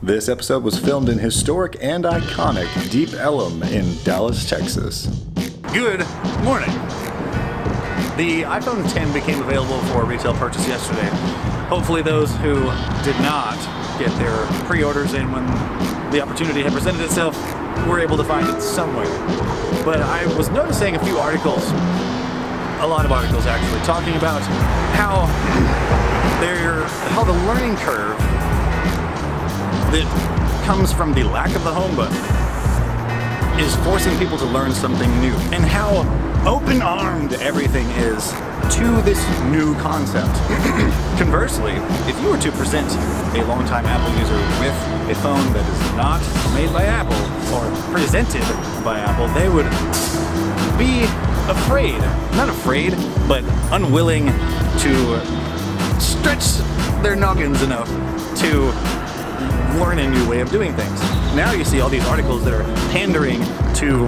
This episode was filmed in historic and iconic Deep Ellum in Dallas, Texas. Good morning. The iPhone X became available for retail purchase yesterday. Hopefully those who did not get their pre-orders in when the opportunity had presented itself were able to find it somewhere. But I was noticing a few articles, a lot of articles actually, talking about how the learning curve that comes from the lack of the home button is forcing people to learn something new, and how open-armed everything is to this new concept. Conversely, if you were to present a longtime Apple user with a phone that is not made by Apple or presented by Apple, they would be afraid, not afraid, but unwilling to stretch their noggins enough to learn a new way of doing things. Now you see all these articles that are pandering to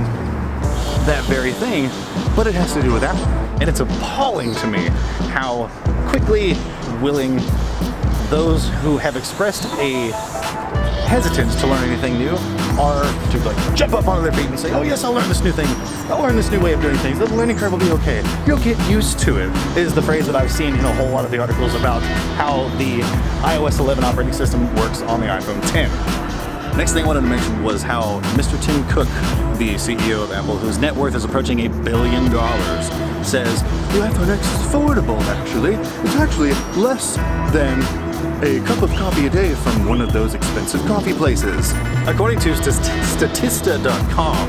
that very thing, but it has to do with Apple. And it's appalling to me how quickly willing those who have expressed a hesitance to learn anything new are to like jump up onto their feet and say, oh yes, I'll learn this new thing. I'll learn this new way of doing things. The learning curve will be okay. You'll get used to it, is the phrase that I've seen in a whole lot of the articles about how the iOS 11 operating system works on the iPhone X. Next thing I wanted to mention was how Mr. Tim Cook, the CEO of Apple, whose net worth is approaching $1 billion, says, the iPhone X is affordable, actually. It's actually less than a cup of coffee a day from one of those expensive coffee places. According to Statista.com,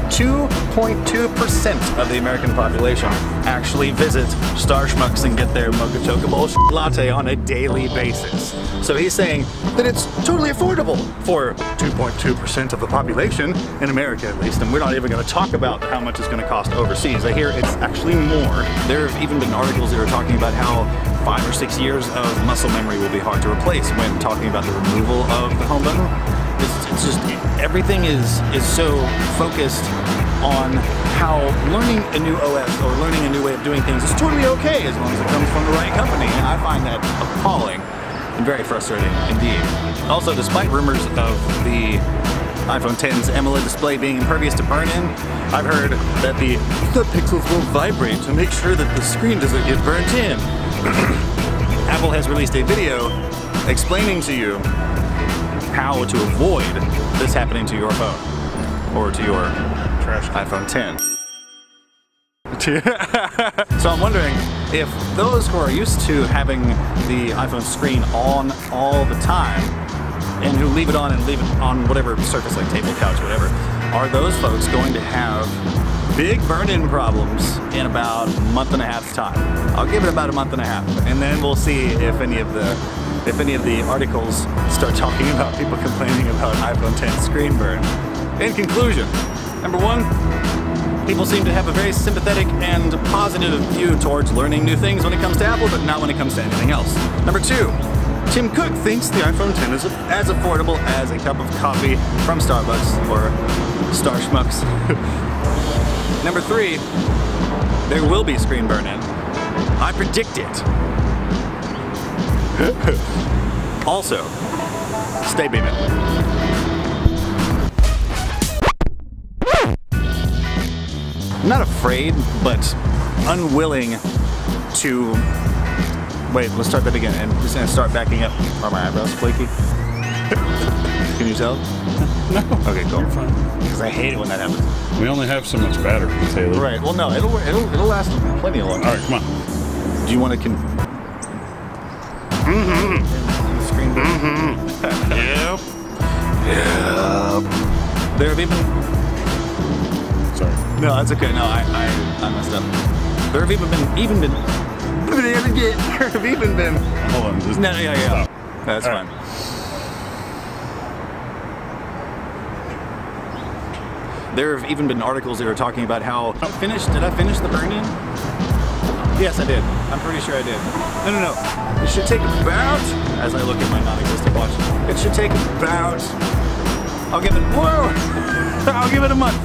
2.2% of the American population actually visit Star Schmucks and get their Mocha Choco Bullshit latte on a daily basis. So he's saying that it's totally affordable for 2.2% of the population, in America at least, and we're not even going to talk about how much it's going to cost overseas. I hear it's actually more. There have even been articles that are talking about how 5 or 6 years of muscle memory will be hard to replace when talking about the removal of the home button. It's just, everything is so focused on how learning a new OS or learning a new way of doing things is totally okay as long as it comes from the right company, and I find that appalling and very frustrating indeed. Also, despite rumors of the iPhone X's AMOLED display being impervious to burn-in, I've heard that the pixels will vibrate to make sure that the screen doesn't get burnt in. Apple has released a video explaining to you how to avoid this happening to your phone or to your trash iPhone X. So I'm wondering if those who are used to having the iPhone screen on all the time and who leave it on and leave it on whatever surface like table, couch, whatever, are those folks going to have big burn-in problems in about a month and a half's time? I'll give it about a month and a half, and then we'll see if any of the articles start talking about people complaining about iPhone X screen burn. In conclusion, number one, people seem to have a very sympathetic and positive view towards learning new things when it comes to Apple, but not when it comes to anything else. Number two, Tim Cook thinks the iPhone X is as affordable as a cup of coffee from Starbucks or Star Schmucks. Number three, there will be screen burn-in. I predict it. Also, stay beaming. I'm not afraid, but unwilling to... Wait, let's start that again. And I'm just gonna start backing up. Are my eyebrows flaky? Can you tell? No. Okay, cool. You're fine. Because I hate it when that happens. We only have so much battery, Taylor. Right. Well, no, it'll last plenty of long. All right, come on. Do you want to screen burn? Yep. There have even... Sorry. No, that's okay. No, I messed up. There have even been. There have even been. Hold on. Just Yeah. stop. That's All fine. right. There have even been articles that are talking about how... Did I finish the burn-in? Yes, I did. I'm pretty sure I did. No. It should take about, as I look at my non-existent watch, it should take about, I'll give it a month.